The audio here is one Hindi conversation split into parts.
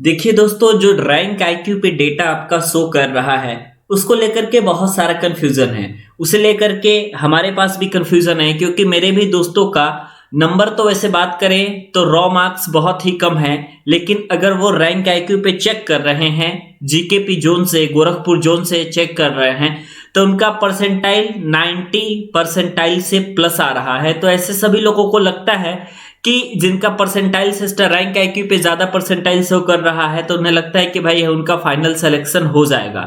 देखिए दोस्तों, जो रैंक आईक्यू पे डेटा आपका शो कर रहा है, उसको लेकर के बहुत सारा कंफ्यूजन है। उसे लेकर के हमारे पास भी कंफ्यूजन है, क्योंकि मेरे भी दोस्तों का नंबर तो वैसे बात करें तो रॉ मार्क्स बहुत ही कम है, लेकिन अगर वो रैंक आईक्यू पे चेक कर रहे हैं, जीकेपी जोन से, गोरखपुर जोन से चेक कर रहे हैं, तो उनका परसेंटाइल 90 परसेंटाइल से प्लस आ रहा है। तो ऐसे सभी लोगों को लगता है कि जिनका परसेंटाइल सिस्टम रैंक आईक्यू पे ज्यादा परसेंटाइल शो कर रहा है, तो उन्हें लगता है कि भाई उनका फाइनल सिलेक्शन हो जाएगा।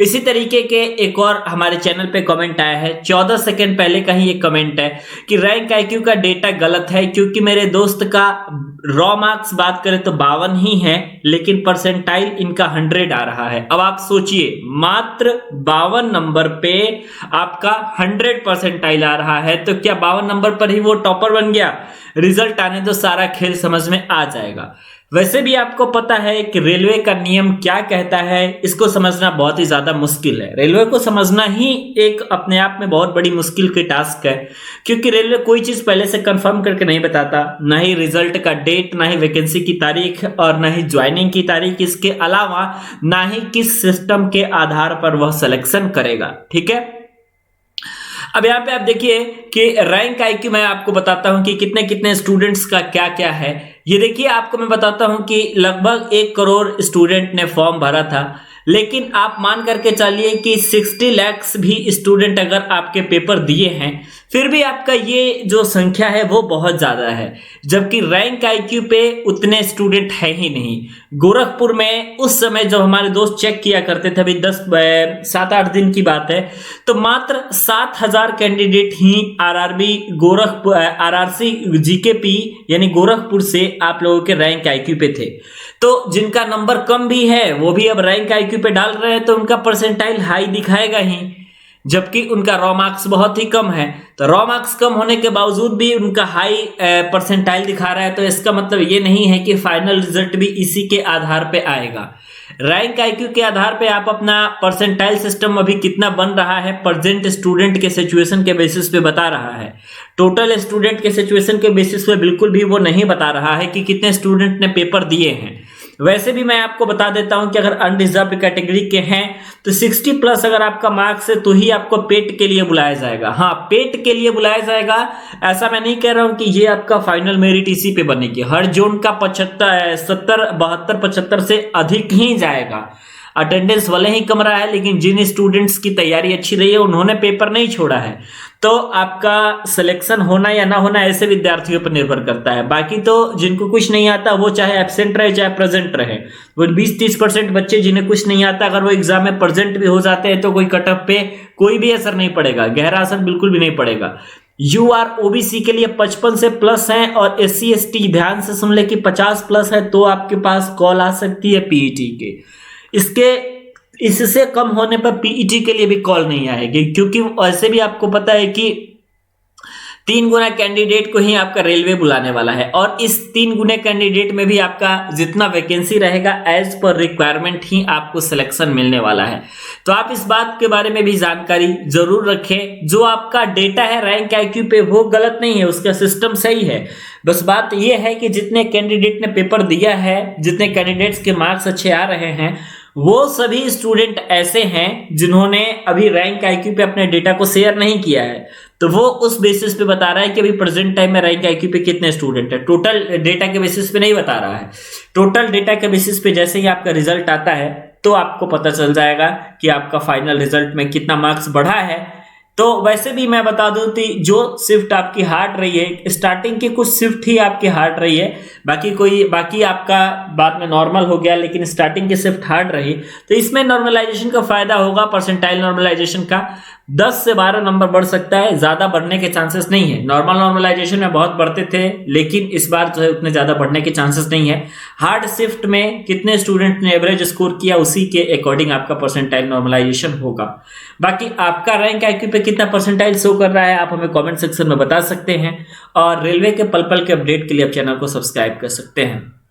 इसी तरीके के एक और हमारे चैनल पे कमेंट आया है, 14 सेकंड पहले का ही एक कमेंट है कि रैंक आईक्यू का डेटा गलत है, क्योंकि मेरे दोस्त का रॉ मार्क्स बात करें तो 52 ही है, लेकिन परसेंटाइल इनका 100 आ रहा है। अब आप सोचिए, मात्र 52 नंबर पे आपका 100 परसेंटाइल आ रहा है, तो क्या 52 नंबर पर ही वो टॉपर बन गया? रिजल्ट आने तो सारा खेल समझ में आ जाएगा। वैसे भी आपको पता है कि रेलवे का नियम क्या कहता है, इसको समझना बहुत ही ज्यादा मुश्किल है। रेलवे को समझना ही एक अपने आप में बहुत बड़ी मुश्किल की टास्क है, क्योंकि रेलवे कोई चीज पहले से कंफर्म करके नहीं बताता, ना ही रिजल्ट का डेट, ना ही वैकेंसी की तारीख, और ना ही ज्वाइनिंग की तारीख। इसके अलावा ना ही किस सिस्टम के आधार पर वह सिलेक्शन करेगा। ठीक है, अब यहाँ पे आप देखिए कि रैंक आईक्यू मैं आपको बताता हूं कि कितने कितने स्टूडेंट्स का क्या क्या है। ये देखिए, आपको मैं बताता हूं कि लगभग 1 करोड़ स्टूडेंट ने फॉर्म भरा था, लेकिन आप मान करके चलिए कि 60 लाख भी स्टूडेंट अगर आपके पेपर दिए हैं, फिर भी आपका ये जो संख्या है वो बहुत ज्यादा है, जबकि रैंक आईक्यू पे उतने स्टूडेंट है ही नहीं। गोरखपुर में उस समय जब हमारे दोस्त चेक किया करते थे, अभी 7-8 दिन की बात है, तो मात्र 7000 कैंडिडेट ही आरआरबी गोरखपुर आरआरसी जीकेपी यानी गोरखपुर से आप लोगों के रैंक आईक्यू पे थे। तो जिनका नंबर कम भी है वो भी अब रैंक आईक्यू पे डाल रहे हैं, तो उनका परसेंटाइल हाई दिखाएगा ही, जबकि उनका रॉ मार्क्स बहुत ही कम है। तो रॉ मार्क्स कम होने के बावजूद भी उनका हाई परसेंटाइल दिखा रहा है, तो इसका मतलब ये नहीं है कि फाइनल रिजल्ट भी इसी के आधार पे आएगा। रैंक आईक्यू के आधार पे आप अपना परसेंटाइल सिस्टम अभी कितना बन रहा है, प्रेजेंट स्टूडेंट के सिचुएशन के बेसिस पे बता रहा है। टोटल स्टूडेंट के सिचुएशन के बेसिस पे बिल्कुल भी वो नहीं बता रहा है कि कितने स्टूडेंट ने पेपर दिए हैं। वैसे भी मैं आपको बता देता हूं कि अगर अनरिजर्व्ड कैटेगरी के हैं तो 60 प्लस अगर आपका मार्क्स है तो ही आपको पेट के लिए बुलाया जाएगा। हाँ, पेट के लिए बुलाया जाएगा, ऐसा मैं नहीं कह रहा हूं कि ये आपका फाइनल मेरिट इसी पे बनेगी। हर जोन का 75, 70, 72, 75 से अधिक ही जाएगा। अटेंडेंस भले ही कम रहा है, लेकिन जिन स्टूडेंट्स की तैयारी अच्छी रही है उन्होंने पेपर नहीं छोड़ा है, तो आपका सिलेक्शन होना या ना होना ऐसे विद्यार्थियों पर निर्भर करता है। बाकी तो जिनको कुछ नहीं आता वो चाहे एब्सेंट रहे चाहे प्रेजेंट रहे, वो 20-30% बच्चे जिन्हें कुछ नहीं आता, अगर वो एग्जाम में प्रेजेंट भी हो जाते हैं तो कोई कट ऑफ पे कोई भी असर नहीं पड़ेगा, गहरा असर बिल्कुल भी नहीं पड़ेगा। यूआर ओबीसी के लिए 55 से प्लस है, और एससी एसटी ध्यान से सुन ले कि 50 प्लस है, तो आपके पास कॉल आ सकती है पीईटी के। इससे कम होने पर पीईटी के लिए भी कॉल नहीं आएगी, क्योंकि ऐसे भी आपको पता है कि 3 गुना कैंडिडेट को ही आपका रेलवे बुलाने वाला है, और इस 3 गुने कैंडिडेट में भी आपका जितना वैकेंसी रहेगा एज पर रिक्वायरमेंट ही आपको सिलेक्शन मिलने वाला है। तो आप इस बात के बारे में भी जानकारी जरूर रखें। जो आपका डेटा है रैंक आईक्यू पे वो गलत नहीं है, उसका सिस्टम सही है। बस बात यह है कि जितने कैंडिडेट ने पेपर दिया है, जितने कैंडिडेट्स के मार्क्स अच्छे आ रहे हैं, वो सभी स्टूडेंट ऐसे हैं जिन्होंने अभी रैंक आईक्यू पे अपने डेटा को शेयर नहीं किया है, तो वो उस बेसिस पे बता रहा है कि अभी प्रेजेंट टाइम में रैंक आईक्यू पे कितने स्टूडेंट है। टोटल डेटा के बेसिस पे नहीं बता रहा है। टोटल डेटा के बेसिस पे जैसे ही आपका रिजल्ट आता है तो आपको पता चल जाएगा कि आपका फाइनल रिजल्ट में कितना मार्क्स बढ़ा है। तो वैसे भी मैं बता दूं कि जो शिफ्ट आपकी हार्ड रही है, स्टार्टिंग की कुछ शिफ्ट ही आपकी हार्ड रही है, बाकी आपका बाद में नॉर्मल हो गया, लेकिन स्टार्टिंग की शिफ्ट हार्ड रही, तो इसमें नॉर्मलाइजेशन का फायदा होगा। परसेंटाइल नॉर्मलाइजेशन का 10 से 12 नंबर बढ़ सकता है, ज्यादा बढ़ने के चांसेस नहीं है। नॉर्मल नॉर्मलाइजेशन में बहुत बढ़ते थे, लेकिन इस बार जो है उतने ज्यादा बढ़ने के चांसेस नहीं है। हार्ड शिफ्ट में कितने स्टूडेंट ने एवरेज स्कोर किया उसी के अकॉर्डिंग आपका परसेंटाइल नॉर्मलाइजेशन होगा। बाकी आपका रैंक आईक्यू पे कितना परसेंटाइल शो कर रहा है आप हमें कमेंट सेक्शन में बता सकते हैं, और रेलवे के पल पल के अपडेट के लिए आप चैनल को सब्सक्राइब कर सकते हैं।